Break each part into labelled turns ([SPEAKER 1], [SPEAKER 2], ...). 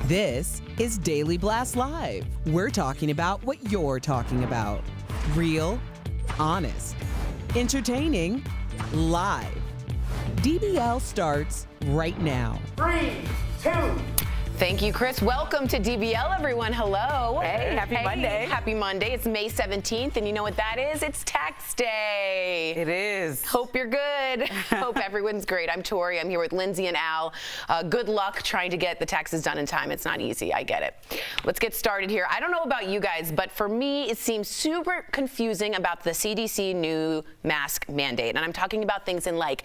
[SPEAKER 1] This is Daily Blast Live. We're talking about what you're talking about. Real, honest, entertaining, live. DBL starts right now.
[SPEAKER 2] 3, 2.
[SPEAKER 3] Thank you, Chris. Welcome to DBL, everyone. Hello.
[SPEAKER 4] Hey, happy Monday.
[SPEAKER 3] Happy Monday. It's May 17th, and you know what that is? It's tax day.
[SPEAKER 4] It is.
[SPEAKER 3] Hope you're good. Hope everyone's great. I'm Tori. I'm here with Lindsay and Al. Good luck trying to get the taxes done in time. It's not easy. I get it. Let's get started here. I don't know about you guys, but for me, it seems super confusing about the CDC new mask mandate. And I'm talking about things in like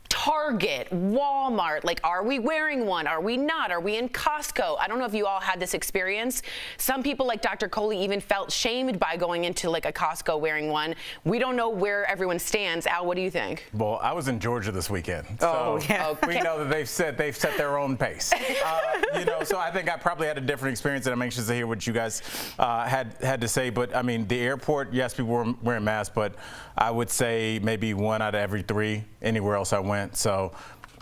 [SPEAKER 3] Target, Walmart, like, are we wearing one? Are we not? Are we in Costco? I don't know if you all had this experience. Some people like Dr. Coley even felt shamed by going into like a Costco wearing one. We don't know where everyone stands. Al, what do you think?
[SPEAKER 5] Well, I was in Georgia this weekend.
[SPEAKER 4] Oh,
[SPEAKER 5] so
[SPEAKER 4] yeah.
[SPEAKER 5] We know that they've set their own pace. So I think I probably had a different experience, and I'm anxious to hear what you guys had to say. But I mean, the airport, yes, people were wearing masks, but I would say maybe 1 out of every 3 anywhere else I went. So,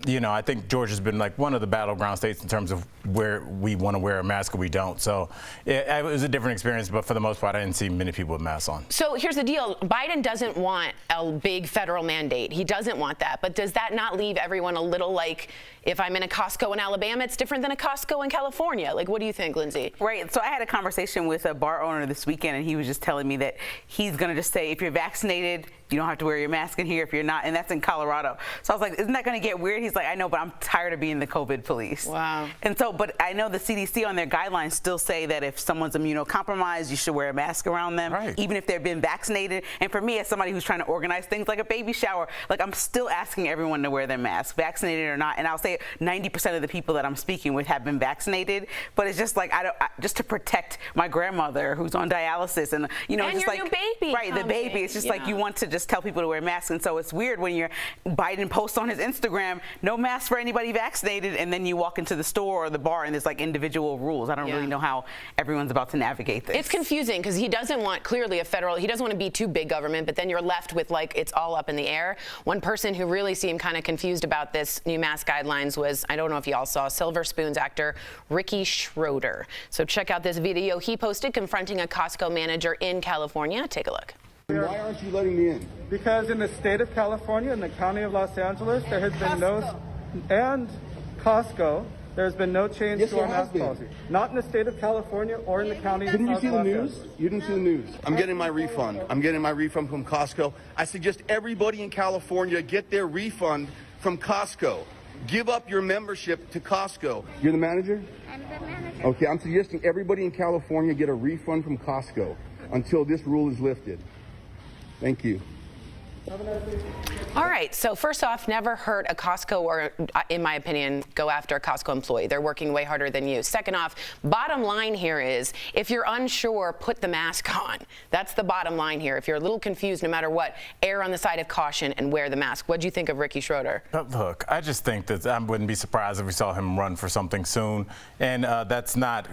[SPEAKER 5] I think Georgia's been like one of the battleground states in terms of where we want to wear a mask or we don't. So it was a different experience, but for the most part, I didn't see many people with masks on.
[SPEAKER 3] So here's the deal. Biden doesn't want a big federal mandate. He doesn't want that. But does that not leave everyone a little like if I'm in a Costco in Alabama, it's different than a Costco in California. Like, what do you think, Lindsay?
[SPEAKER 2] Right. So I had a conversation with a bar owner this weekend, and he was just telling me that he's going to just say, if you're vaccinated, you don't have to wear your mask in here if you're not, and that's in Colorado. So I was like, isn't that going to get weird? He's like, I know, but I'm tired of being the COVID police.
[SPEAKER 3] Wow.
[SPEAKER 2] And so, but I know the CDC on their guidelines still say that if someone's immunocompromised, you should wear a mask around them, even if they've been vaccinated. And for me, as somebody who's trying to organize things like a baby shower, like I'm still asking everyone to wear their mask, vaccinated or not. And I'll say 90% of the people that I'm speaking with have been vaccinated, but it's just like, just to protect my grandmother who's on dialysis, and
[SPEAKER 3] and
[SPEAKER 2] just
[SPEAKER 3] your
[SPEAKER 2] like
[SPEAKER 3] new baby
[SPEAKER 2] right, the baby. It's just like you want to just tell people to wear masks, and so it's weird when Biden posts on his Instagram, no mask for anybody vaccinated, and then you walk into the store or the bar and there's like individual rules. I don't really know how everyone's about to navigate this.
[SPEAKER 3] It's confusing because he doesn't want clearly he doesn't want to be too big government, but then you're left with like it's all up in the air. One person who really seemed kind of confused about this new mask guidelines was, I don't know if y'all saw, Silver Spoon's actor Ricky Schroeder. So check out this video he posted confronting a Costco manager in California. Take a look.
[SPEAKER 4] Why aren't you letting me in?
[SPEAKER 6] Because in the state of California and the county of Los Angeles, there has been and Costco, there's been no change to our mask policy. Not in the state of California or in the county of Los Angeles.
[SPEAKER 4] Didn't you see the news? You didn't see the news. I'm getting my refund. I'm getting my refund from Costco. I suggest everybody in California get their refund from Costco. Give up your membership to Costco. You're the manager?
[SPEAKER 7] I'm the manager.
[SPEAKER 4] Okay, I'm suggesting everybody in California get a refund from Costco until this rule is lifted. Thank you.
[SPEAKER 3] All right, so first off, never hurt a Costco or, in my opinion, go after a Costco employee. They're working way harder than you. Second off, bottom line here is, if you're unsure, put the mask on. That's the bottom line here. If you're a little confused, no matter what, err on the side of caution and wear the mask. What do you think of Ricky Schroeder?
[SPEAKER 5] Look, I just think that I wouldn't be surprised if we saw him run for something soon. And that's not,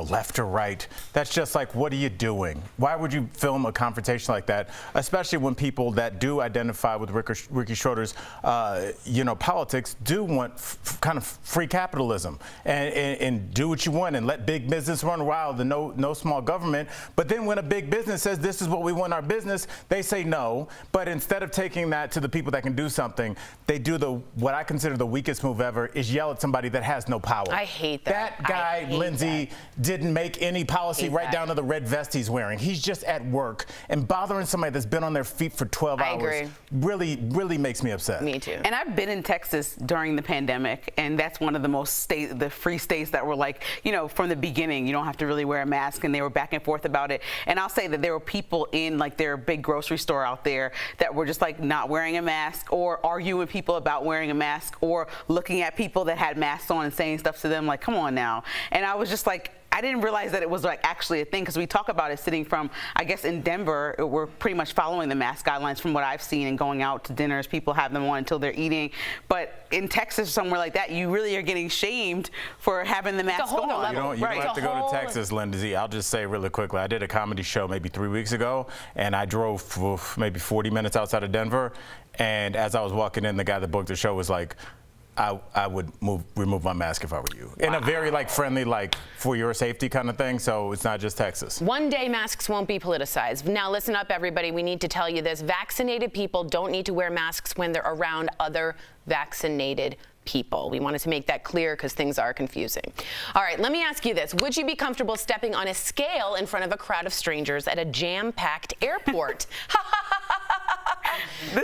[SPEAKER 5] left or right. That's just like, what are you doing? Why would you film a confrontation like that, especially when people that do identify with Ricky Schroeder's, politics do want kind of free capitalism and do what you want and let big business run wild and no small government. But then when a big business says this is what we want our business, they say no. But instead of taking that to the people that can do something, they do what I consider the weakest move ever is yell at somebody that has no power.
[SPEAKER 3] I hate that.
[SPEAKER 5] That guy, Lindsay, didn't make any policy right down to the red vest he's wearing. He's just at work, and bothering somebody that's been on their feet for 12 hours really makes me upset.
[SPEAKER 3] Me too.
[SPEAKER 2] And I've been in Texas during the pandemic, and that's one of the free states that were like, from the beginning, you don't have to really wear a mask, and they were back and forth about it. And I'll say that there were people in like their big grocery store out there that were just like not wearing a mask, or arguing with people about wearing a mask, or looking at people that had masks on and saying stuff to them like, come on now. And I was just like, I didn't realize that it was like actually a thing, because we talk about it sitting from, I guess in Denver, we're pretty much following the mask guidelines from what I've seen, and going out to dinners, people have them on until they're eating. But in Texas, somewhere like that, you really are getting shamed for having the mask on.
[SPEAKER 5] You don't have to go to Texas, Lindsay. I'll just say really quickly, I did a comedy show maybe 3 weeks ago, and I drove for maybe 40 minutes outside of Denver. And as I was walking in, the guy that booked the show was like, I would remove my mask if I were you. In a very friendly, for your safety kind of thing. So it's not just Texas.
[SPEAKER 3] One day masks won't be politicized. Now listen up, everybody. We need to tell you this. Vaccinated people don't need to wear masks when they're around other vaccinated people. We wanted to make that clear because things are confusing. All right, let me ask you this. Would you be comfortable stepping on a scale in front of a crowd of strangers at a jam-packed airport?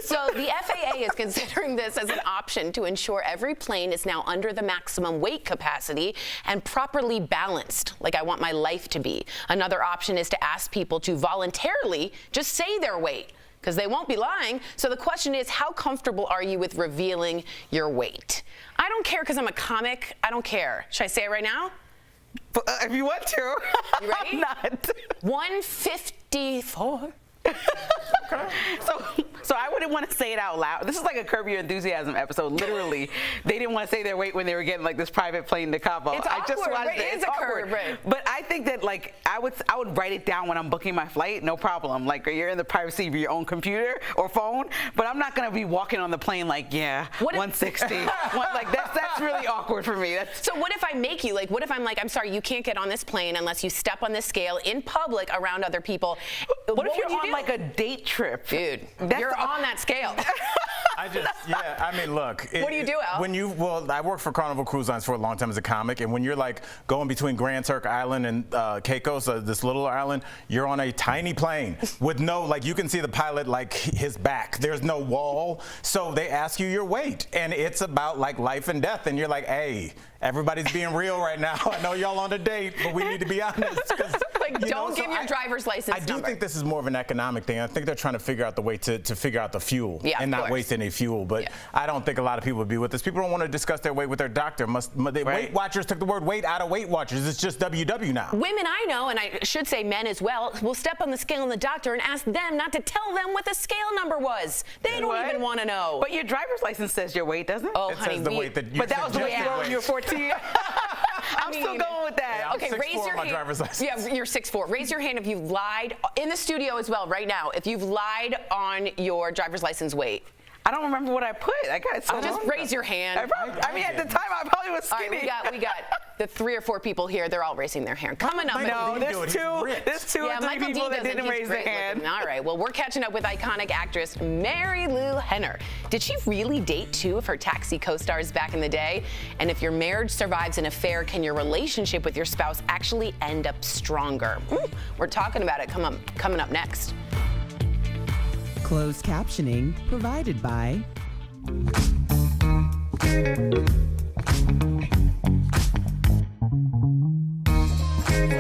[SPEAKER 3] So the FAA is considering this as an option to ensure every plane is now under the maximum weight capacity and properly balanced, like I want my life to be. Another option is to ask people to voluntarily just say their weight, because they won't be lying. So the question is, how comfortable are you with revealing your weight? I don't care because I'm a comic. I don't care. Should I say it right now?
[SPEAKER 2] If you want to.
[SPEAKER 3] You ready?
[SPEAKER 2] I'm not.
[SPEAKER 3] 154.
[SPEAKER 2] So I wouldn't want to say it out loud. This is like a Curb Your Enthusiasm episode. Literally, they didn't want to say their weight when they were getting this private plane to Cabo.
[SPEAKER 3] It's awkward, right? It is a curb, right?
[SPEAKER 2] But I think that I would write it down when I'm booking my flight, no problem. You're in the privacy of your own computer or phone, but I'm not gonna be walking on the plane 160. That's really awkward for me.
[SPEAKER 3] So what if I make you what if I'm I'm sorry, you can't get on this plane unless you step on this scale in public around other people?
[SPEAKER 2] What if you're on a date trip?
[SPEAKER 3] Dude, you're on that scale.
[SPEAKER 5] I mean, look.
[SPEAKER 3] What do you do, Al?
[SPEAKER 5] Well, I worked for Carnival Cruise Lines for a long time as a comic, and when you're like going between Grand Turk Island and Caicos, this little island, you're on a tiny plane with no, like, you can see the pilot, like, his back. There's no wall, so they ask you your weight, and it's about, like, life and death, and you're like, hey, everybody's being real right now. I know y'all on a date, but we need to be honest.
[SPEAKER 3] Like, don't give your driver's license
[SPEAKER 5] number. I do think this is more of an economic thing. I think they're trying to figure out the way to figure out the fuel and not waste any fuel. But I don't think a lot of people would be with this. People don't want to discuss their weight with their doctor. Weight Watchers took the word weight out of Weight Watchers. It's just WW now.
[SPEAKER 3] Women I know, and I should say men as well, will step on the scale in the doctor and ask them not to tell them what the scale number was. They don't even want to know.
[SPEAKER 2] But your driver's license says your weight, doesn't it?
[SPEAKER 3] Oh,
[SPEAKER 2] it
[SPEAKER 3] honey,
[SPEAKER 2] says the weight that you but that was the weight you were when you were 14. I'm still going with that.
[SPEAKER 5] Yeah,
[SPEAKER 3] okay, raise your hand.
[SPEAKER 5] Driver's license.
[SPEAKER 3] Yeah, you're 6'4". Raise your hand if you've lied in the studio as well right now. If you've lied on your driver's license weight.
[SPEAKER 2] I don't remember what I put. I got it so
[SPEAKER 3] just raise your hand.
[SPEAKER 2] I mean, at the time, I probably was skinny.
[SPEAKER 3] All right, we got the 3 or 4 people here. They're all raising their hand. Coming up.
[SPEAKER 2] No, there's two or three people that didn't raise their hand.
[SPEAKER 3] All right, well, we're catching up with iconic actress Mary Lou Henner. Did she really date 2 of her Taxi co-stars back in the day? And if your marriage survives an affair, can your relationship with your spouse actually end up stronger? We're talking about it coming up next.
[SPEAKER 1] Closed captioning provided by
[SPEAKER 7] Some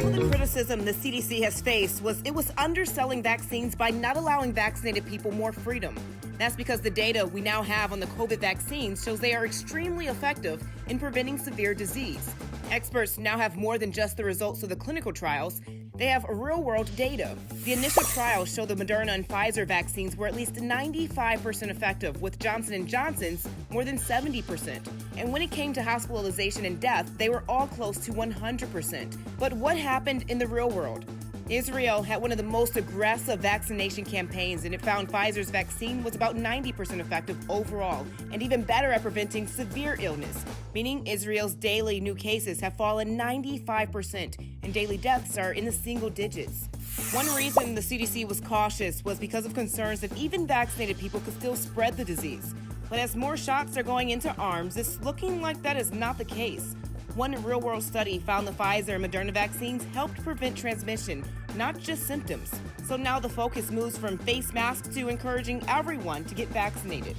[SPEAKER 7] of the criticism the CDC has faced was it was underselling vaccines by not allowing vaccinated people more freedom. That's because the data we now have on the COVID vaccines shows they are extremely effective in preventing severe disease. Experts now have more than just the results of the clinical trials. They have real-world data. The initial trials show the Moderna and Pfizer vaccines were at least 95% effective, with Johnson & Johnson's more than 70%. And when it came to hospitalization and death, they were all close to 100%. But what happened in the real world? Israel had one of the most aggressive vaccination campaigns, and it found Pfizer's vaccine was about 90% effective overall, and even better at preventing severe illness, meaning Israel's daily new cases have fallen 95%, and daily deaths are in the single digits. One reason the CDC was cautious was because of concerns that even vaccinated people could still spread the disease. But as more shots are going into arms, it's looking like that is not the case. One real-world study found the Pfizer and Moderna vaccines helped prevent transmission, not just symptoms. So now the focus moves from face masks to encouraging everyone to get vaccinated.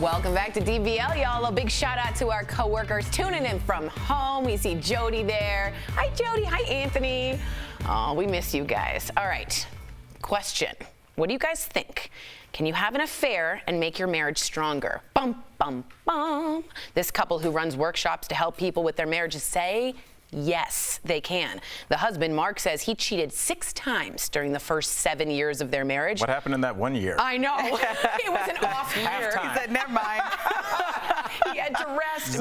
[SPEAKER 3] Welcome back to DBL, y'all. A big shout out to our coworkers tuning in from home. We see Jody there. Hi, Jody. Hi, Anthony. Oh, we miss you guys. All right. Question. What do you guys think? Can you have an affair and make your marriage stronger? Bum, bum, bum. This couple who runs workshops to help people with their marriages say yes, they can. The husband, Mark, says he cheated 6 times during the first 7 years of their marriage.
[SPEAKER 5] What happened in that 1 year?
[SPEAKER 3] I know. It was an off year.
[SPEAKER 5] Halftime.
[SPEAKER 2] He said, never mind.
[SPEAKER 3] He had to rest.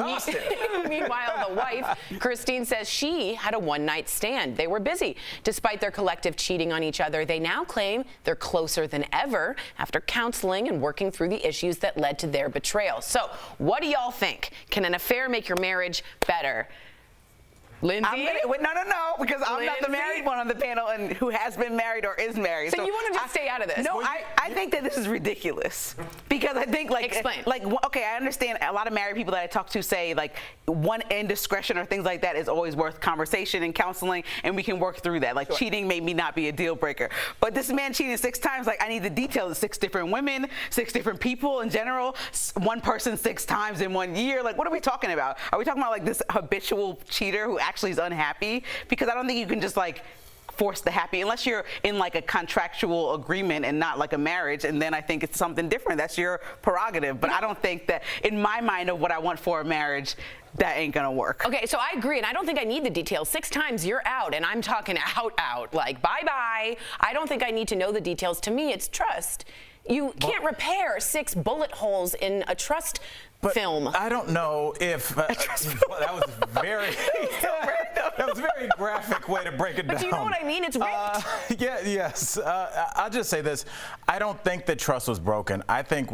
[SPEAKER 3] Meanwhile, the wife, Christine, says she had a one-night stand. They were busy. Despite their collective cheating on each other, they now claim they're closer than ever after counseling and working through the issues that led to their betrayal. So, what do y'all think? Can an affair make your marriage better? Lindsay?
[SPEAKER 2] No, because I'm not the
[SPEAKER 3] Lindsay?
[SPEAKER 2] married one on the panel and who has been married or is married.
[SPEAKER 3] So you want to just stay out of this?
[SPEAKER 2] No, I think that this is ridiculous because I think
[SPEAKER 3] Explain.
[SPEAKER 2] Okay, I understand a lot of married people that I talk to say like one indiscretion or things like that is always worth conversation and counseling, and we can work through that. Like cheating may not be a deal breaker, but this man cheated 6 times. Like I need the details. 6 different women, 6 different people in general, one person 6 times in 1 year. Like what are we talking about? Are we talking about like this habitual cheater who actually is unhappy? Because I don't think you can just like force the happy unless you're in like a contractual agreement and not like a marriage, and then I think it's something different. That's your prerogative. But I don't think that in my mind of what I want for a marriage, that ain't gonna work.
[SPEAKER 3] Okay, so I agree, and I don't think I need the details. 6 times you're out, and I'm talking out, like bye-bye. I don't think I need to know the details. To me, it's trust. You can't repair 6 bullet holes in a trust film.
[SPEAKER 5] I don't know if that was very that was a very graphic way to break it down.
[SPEAKER 3] But do you know what I mean? It's ripped.
[SPEAKER 5] Yes. I'll just say this. I don't think that trust was broken. I think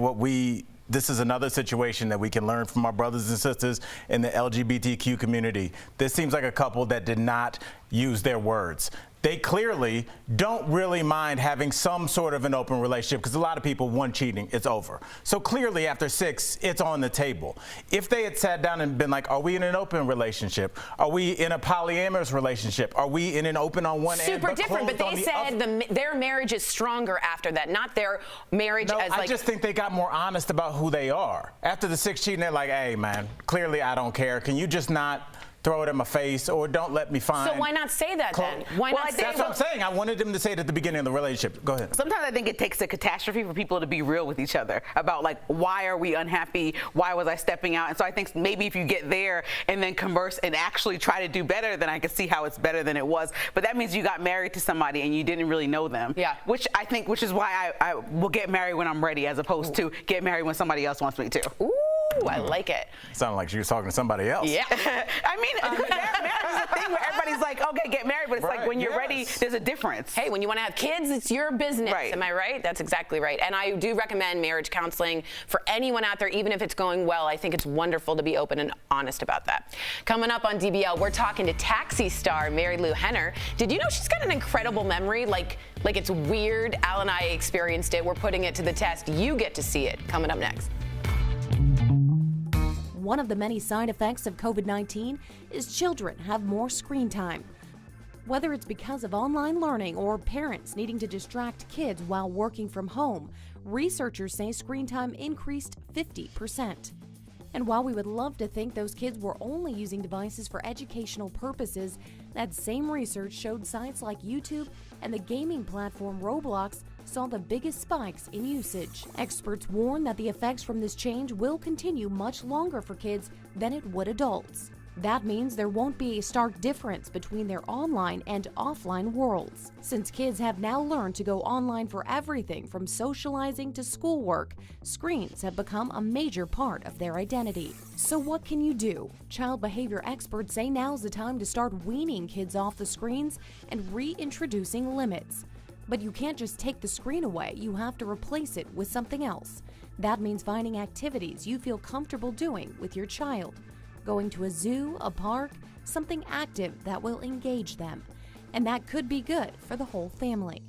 [SPEAKER 5] this is another situation that we can learn from our brothers and sisters in the LGBTQ community. This seems like a couple that did not use their words. They clearly don't really mind having some sort of an open relationship because a lot of people, one cheating, it's over. So clearly after 6, it's on the table. If they had sat down and been like, are we in an open relationship? Are we in a polyamorous relationship? Are we in an open on one end?
[SPEAKER 3] Super different, but they said their marriage is stronger after that, not their marriage as like...
[SPEAKER 5] I just think they got more honest about who they are. After the 6 cheating, they're like, hey, man, clearly I don't care. Can you just not throw it in my face or don't let me find...
[SPEAKER 3] So why not say that then? Why not say
[SPEAKER 5] that's what I'm saying. I wanted them to say it at the beginning of the relationship. Go ahead.
[SPEAKER 2] Sometimes I think it takes a catastrophe for people to be real with each other about like, why are we unhappy? Why was I stepping out? And so I think maybe if you get there and then converse and actually try to do better, then I can see how it's better than it was. But that means you got married to somebody and you didn't really know them.
[SPEAKER 3] Yeah.
[SPEAKER 2] Which is why I will get married when I'm ready as opposed to get married when somebody else wants me to.
[SPEAKER 3] Ooh, I like it.
[SPEAKER 5] Sounded like she was talking to somebody else.
[SPEAKER 2] Yeah. I mean, marriage is a thing where everybody's like, okay, get married, but it's like when you're ready, there's a difference.
[SPEAKER 3] Hey, when you want to have kids, it's your business.
[SPEAKER 2] Right.
[SPEAKER 3] Am I right? That's exactly right. And I do recommend marriage counseling for anyone out there, even if it's going well. I think it's wonderful to be open and honest about that. Coming up on DBL, we're talking to Taxi star Mary Lou Henner. Did you know she's got an incredible memory? Like it's weird. Al and I experienced it. We're putting it to the test. You get to see it. Coming up next.
[SPEAKER 8] One of the many side effects of COVID-19 is children have more screen time. Whether it's because of online learning or parents needing to distract kids while working from home, researchers say screen time increased 50%. And while we would love to think those kids were only using devices for educational purposes, that same research showed sites like YouTube and the gaming platform Roblox saw the biggest spikes in usage. Experts warn that the effects from this change will continue much longer for kids than it would adults. That means there won't be a stark difference between their online and offline worlds. Since kids have now learned to go online for everything from socializing to schoolwork, screens have become a major part of their identity. So what can you do? Child behavior experts say now's the time to start weaning kids off the screens and reintroducing limits. But you can't just take the screen away, you have to replace it with something else. That means finding activities you feel comfortable doing with your child. Going to a zoo, a park, something active that will engage them. And that could be good for the whole family.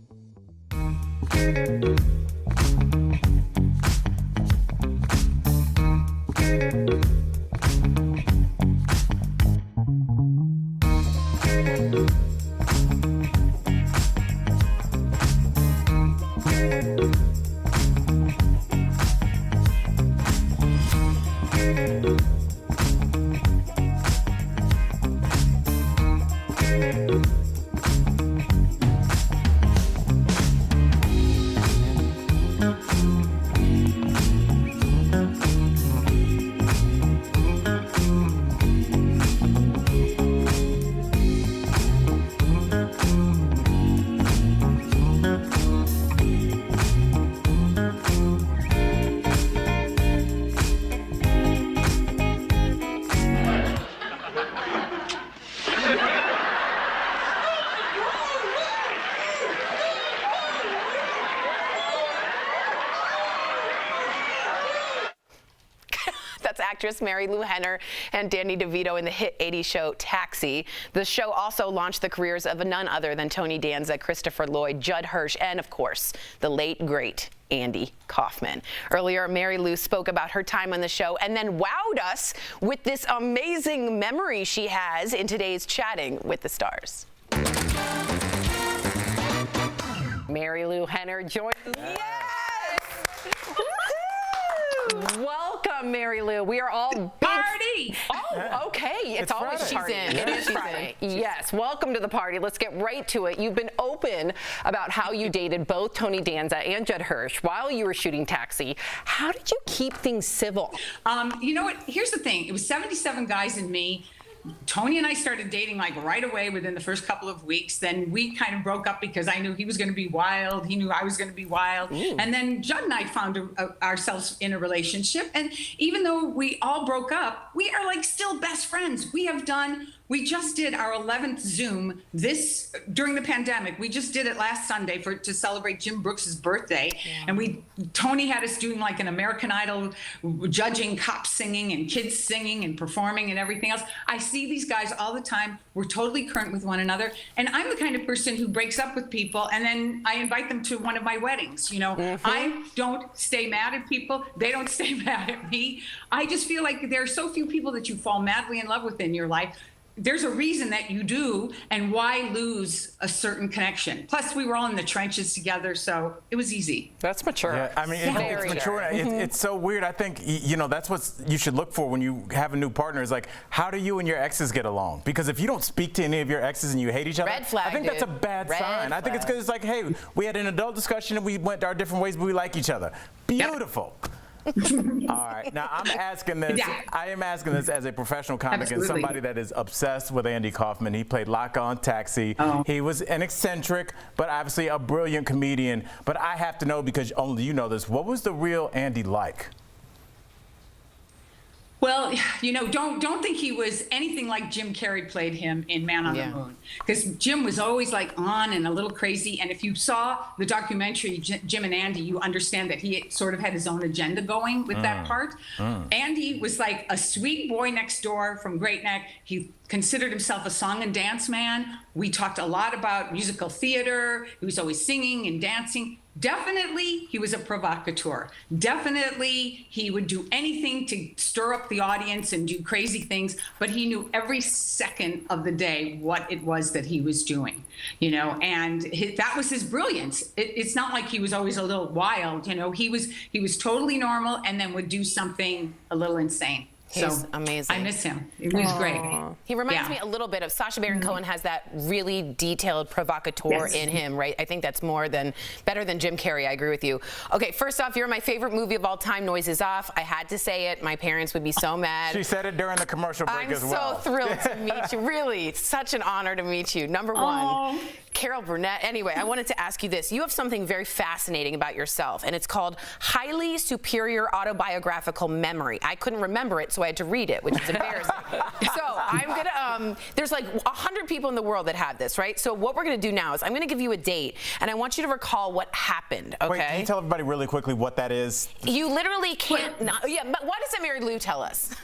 [SPEAKER 3] actress Mary Lou Henner and Danny DeVito in the hit 80s show Taxi. The show also launched the careers of none other than Tony Danza, Christopher Lloyd, Judd Hirsch, and of course, the late, great Andy Kaufman. Earlier, Mary Lou spoke about her time on the show and then wowed us with this amazing memory she has in today's Chatting with the Stars. Mary Lou Henner joined. Yes! Welcome, Mary Lou. We are all big
[SPEAKER 9] party.
[SPEAKER 3] Oh, okay. It's always
[SPEAKER 2] Friday.
[SPEAKER 3] she's in. It is Friday. Yes. Welcome to the party. Let's get right to it. You've been open about how you dated both Tony Danza and Judd Hirsch while you were shooting Taxi. How did you keep things civil?
[SPEAKER 9] You know what? Here's the thing. It was 77 guys and me. Tony and I started dating like right away within the first couple of weeks. Then we kind of broke up because I knew he was going to be wild. He knew I was going to be wild. Ooh. And then Judd and I found ourselves in a relationship. And even though we all broke up, we are like still best friends. We just did our 11th Zoom during the pandemic. We just did it last Sunday to celebrate Jim Brooks's birthday. Yeah. And Tony had us doing like an American Idol, judging cops singing and kids singing and performing and everything else. I see these guys all the time. We're totally current with one another. And I'm the kind of person who breaks up with people and then I invite them to one of my weddings. You know, I don't stay mad at people. They don't stay mad at me. I just feel like there are so few people that you fall madly in love with in your life. There's a reason that you do, and why lose a certain connection? Plus, we were all in the trenches together, so it was easy.
[SPEAKER 3] That's mature.
[SPEAKER 5] Yeah, I mean, it's mature. It's so weird. I think, you know, that's what you should look for when you have a new partner is like, how do you and your exes get along? Because if you don't speak to any of your exes and you hate each other,
[SPEAKER 3] red flag,
[SPEAKER 5] I think that's a bad sign. Flag. I think it's because it's like, hey, we had an adult discussion and we went our different ways, but we like each other. Beautiful. Yep. All right. Now I'm asking this. Yeah. I am asking this as a professional comic and somebody that is obsessed with Andy Kaufman. He played Locke on Taxi. He was an eccentric, but obviously a brilliant comedian. But I have to know, because only you know this, what was the real Andy like?
[SPEAKER 9] Well, you know, don't think he was anything like Jim Carrey played him in Man on the Moon, because Jim was always like on and a little crazy. And if you saw the documentary Jim and Andy, you understand that he sort of had his own agenda going with that part. Andy was like a sweet boy next door from Great Neck. He considered himself a song and dance man. We talked a lot about musical theater. He was always singing and dancing. Definitely, he was a provocateur. Definitely, he would do anything to stir up the audience and do crazy things, but he knew every second of the day what it was that he was doing, you know, and that was his brilliance. It's not like he was always a little wild, you know, he was totally normal and then would do something a little insane.
[SPEAKER 3] He's amazing.
[SPEAKER 9] I miss him. He was great.
[SPEAKER 3] He reminds me a little bit of Sacha Baron Cohen. Has that really detailed provocateur in him, right? I think that's better than Jim Carrey. I agree with you. Okay, first off, you're my favorite movie of all time. Noise is Off. I had to say it. My parents would be so mad.
[SPEAKER 5] She said it during the commercial break as well.
[SPEAKER 3] I'm so thrilled to meet you. Really, it's such an honor to meet you. Number one, Carol Burnett. Anyway, I wanted to ask you this. You have something very fascinating about yourself, and it's called Highly Superior Autobiographical Memory. I couldn't remember it, so I had to read it, which is embarrassing. So I'm gonna, there's like 100 people in the world that have this, right? So what we're gonna do now is I'm gonna give you a date, and I want you to recall what happened, okay?
[SPEAKER 5] Wait, can you tell everybody really quickly what that is?
[SPEAKER 3] You literally can't, but why doesn't Mary Lou tell us?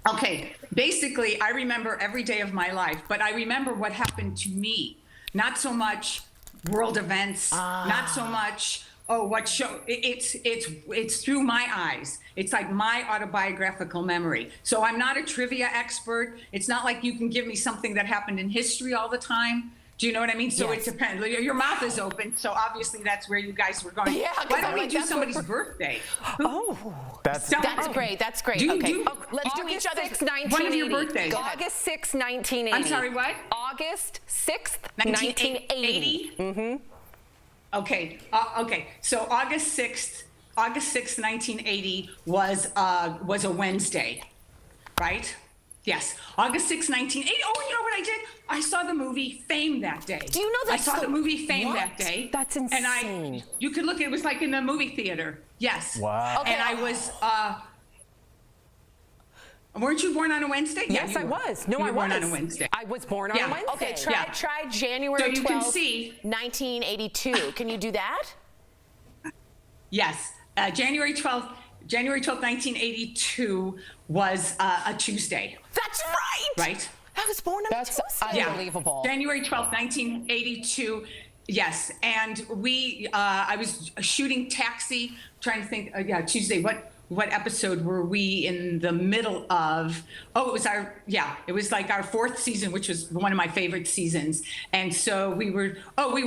[SPEAKER 9] Okay, basically, I remember every day of my life, but I remember what happened to me. Not so much world events, not so much, what show. It's through my eyes. It's like my autobiographical memory. So I'm not a trivia expert. It's not like you can give me something that happened in history all the time. Do you know what I mean? So it depends. Your mouth is open, so obviously that's where you guys were going. Yeah, why don't we do somebody's birthday?
[SPEAKER 5] That's
[SPEAKER 3] great. That's great. Let's do each other's 1980.
[SPEAKER 9] One of your birthdays.
[SPEAKER 3] August 6, 1980.
[SPEAKER 9] I'm sorry, what?
[SPEAKER 3] August 6th, 1980.
[SPEAKER 9] Okay. So August 6th, 1980 was a Wednesday, right? Yes, August 6, 1980. Oh, you know what I did? I saw the movie Fame that day.
[SPEAKER 3] Do you know that?
[SPEAKER 9] I saw the movie Fame that day.
[SPEAKER 3] That's insane.
[SPEAKER 9] And you could look, it was like in the movie theater. Yes.
[SPEAKER 5] Wow.
[SPEAKER 3] Okay.
[SPEAKER 9] And I was, weren't you born on a Wednesday?
[SPEAKER 3] Yes, I was. No, I was.
[SPEAKER 9] Born on a Wednesday.
[SPEAKER 3] I was born on a Wednesday. Okay, try January 12th, 1982. Can you do that?
[SPEAKER 9] Yes. January 12th. January 12th, 1982 was a Tuesday.
[SPEAKER 3] That's right.
[SPEAKER 9] Right?
[SPEAKER 3] I was born on a Tuesday.
[SPEAKER 10] Unbelievable.
[SPEAKER 9] January 12th, 1982. Yes. And I was shooting Taxi, trying to think, Tuesday. What episode were we in the middle of? Oh, it was like our 4th season, which was one of my favorite seasons. And so we were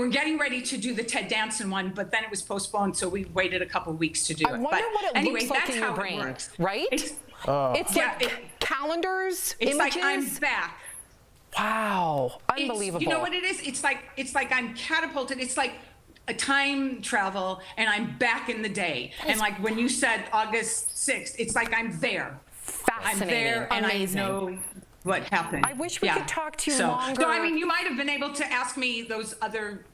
[SPEAKER 9] getting ready to do the Ted Danson one, but then it was postponed. So we waited a couple of weeks to do it.
[SPEAKER 10] I wonder what it looks like in your brain, right? It's like calendars,
[SPEAKER 9] it's
[SPEAKER 10] images.
[SPEAKER 9] like I'm back.
[SPEAKER 10] Wow, unbelievable.
[SPEAKER 9] You know what it is? It's like I'm catapulted. It's like a time travel, and I'm back in the day. And like when you said August 6th, it's like I'm there.
[SPEAKER 10] Fascinating.
[SPEAKER 9] I'm there, and
[SPEAKER 10] Amazing.
[SPEAKER 9] I know what happened.
[SPEAKER 10] I wish we could talk to you longer.
[SPEAKER 9] So I mean, you might have been able to ask me those other,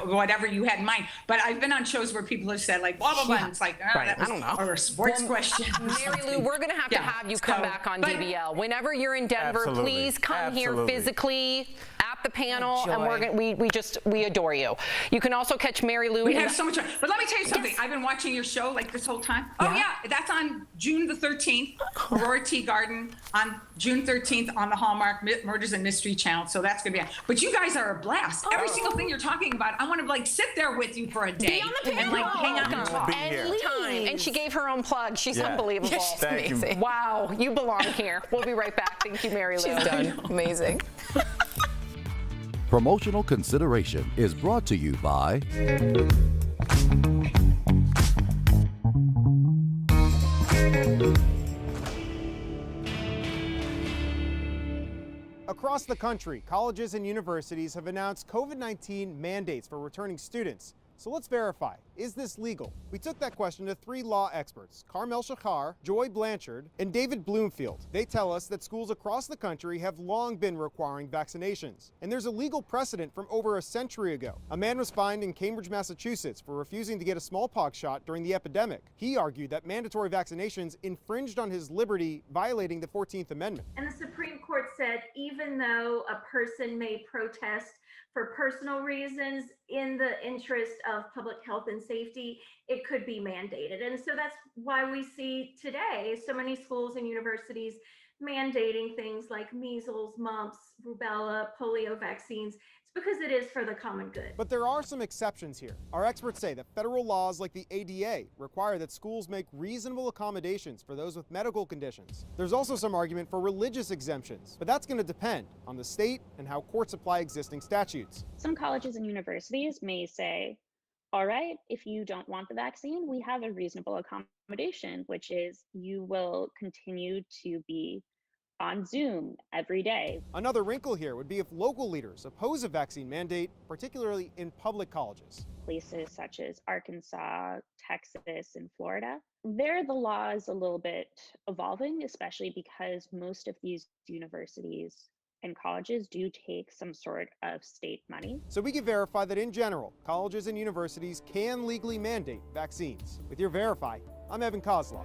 [SPEAKER 9] whatever you had in mind. But I've been on shows where people have said like blah blah blah. And it's like that was, I don't know, or a sports question.
[SPEAKER 10] Mary Lou, we're gonna have to have you come back on DBL whenever you're in Denver.
[SPEAKER 5] Absolutely.
[SPEAKER 10] Please come here physically at the panel,
[SPEAKER 3] Enjoy.
[SPEAKER 10] and we adore you. You can also catch Mary Lou.
[SPEAKER 9] We have so much fun. But let me tell you something. Yes. I've been watching your show like this whole time. Oh yeah, that's on June the 13th, Aurora Tea Garden on June 13th on the Hallmark Murders and Mystery Channel. So that's gonna be on. But you guys are a blast. Every single thing you're talking about, I want to like sit there with you for a day and like hang out and talk.
[SPEAKER 10] Anytime. And she gave her own plug. She's unbelievable.
[SPEAKER 3] She's amazing.
[SPEAKER 10] Wow, you belong here. We'll be right back. Thank you, Mary Lou.
[SPEAKER 3] She's done. Amazing.
[SPEAKER 11] Promotional consideration is brought to you by
[SPEAKER 12] Across the country, colleges and universities have announced COVID-19 mandates for returning students. So let's verify, is this legal? We took that question to 3 law experts, Carmel Shachar, Joy Blanchard, and David Bloomfield. They tell us that schools across the country have long been requiring vaccinations. And there's a legal precedent from over a century ago. A man was fined in Cambridge, Massachusetts for refusing to get a smallpox shot during the epidemic. He argued that mandatory vaccinations infringed on his liberty, violating the 14th Amendment.
[SPEAKER 13] And the Supreme Court said even though a person may protest for personal reasons, in the interest of public health and safety, it could be mandated. And so that's why we see today so many schools and universities mandating things like measles, mumps, rubella, polio vaccines. It's because it is for the common good.
[SPEAKER 12] But there are some exceptions here. Our experts say that federal laws like the ADA require that schools make reasonable accommodations for those with medical conditions. There's also some argument for religious exemptions, but that's going to depend on the state and how courts apply existing statutes.
[SPEAKER 14] Some colleges and universities may say, all right, if you don't want the vaccine, we have a reasonable accommodation, which is you will continue to be on Zoom every day.
[SPEAKER 12] Another wrinkle here would be if local leaders oppose a vaccine mandate, particularly in public colleges.
[SPEAKER 14] Places such as Arkansas, Texas, and Florida, there the law is a little bit evolving, especially because most of these universities and colleges do take some sort of state money.
[SPEAKER 12] So we can verify that in general, colleges and universities can legally mandate vaccines. With your Verify, I'm Evan Kozlov.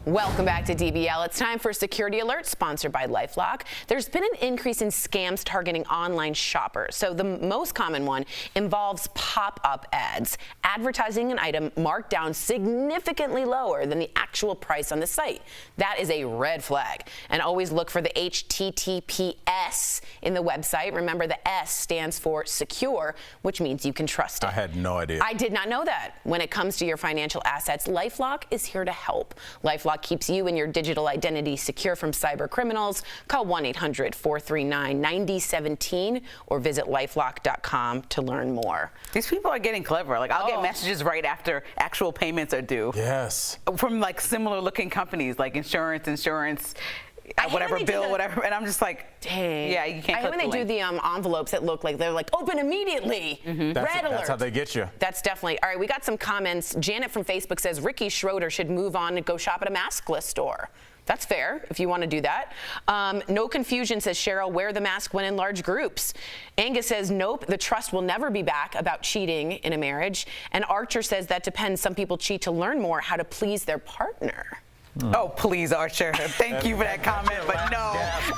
[SPEAKER 3] Welcome back to DBL. It's time for a security alert sponsored by Lifelock. There's been an increase in scams targeting online shoppers. So the most common one involves pop-up ads, advertising an item marked down significantly lower than the actual price on the site. That is a red flag. And always look for the HTTPS in the website. Remember, the S stands for secure, which means you can trust it.
[SPEAKER 5] I had no idea.
[SPEAKER 3] I did not know that. When it comes to your financial assets, Lifelock is here to help. Lifelock keeps you and your digital identity secure from cyber criminals. Call 1-800-439-9017 or visit lifelock.com to learn more.
[SPEAKER 2] These people are getting clever. Like, I'll get messages right after actual payments are due.
[SPEAKER 5] Yes.
[SPEAKER 2] From like similar looking companies like insurance, whatever bill, whatever, and I'm just like,
[SPEAKER 3] dang.
[SPEAKER 2] Yeah, you can't.
[SPEAKER 3] I hate when they do the envelopes that look like they're like open immediately. Red alert.
[SPEAKER 5] That's how they get you.
[SPEAKER 3] That's definitely. All right, we got some comments. Janet from Facebook says Ricky Schroeder should move on and go shop at a maskless store. That's fair if you want to do that. No confusion, says Cheryl. Wear the mask when in large groups. Angus says, nope, the trust will never be back about cheating in a marriage. And Archer says that depends. Some people cheat to learn more how to please their partner.
[SPEAKER 2] Oh, please, Archer. Thank you for that comment, but no.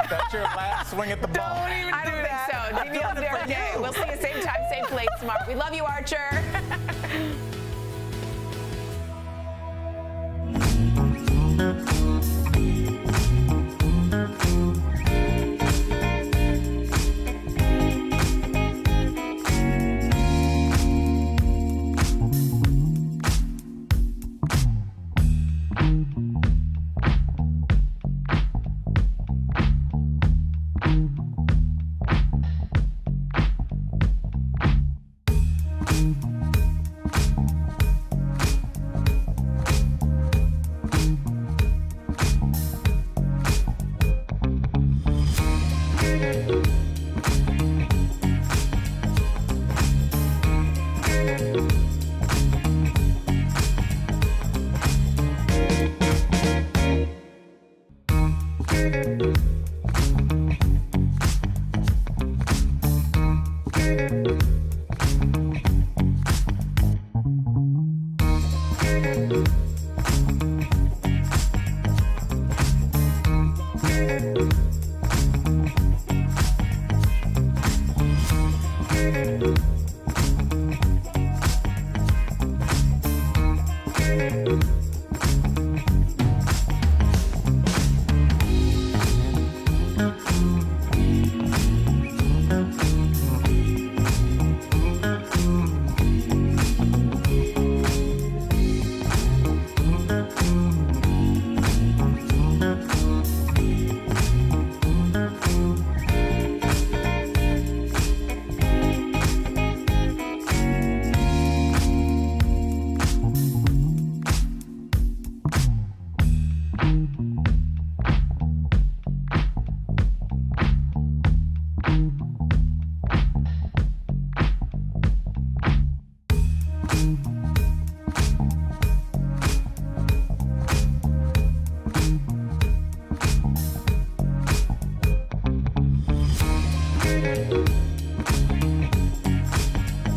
[SPEAKER 5] That's your last swing at the ball.
[SPEAKER 3] I don't think so. DBL's every day. We'll see you same time, same place tomorrow. We love you, Archer.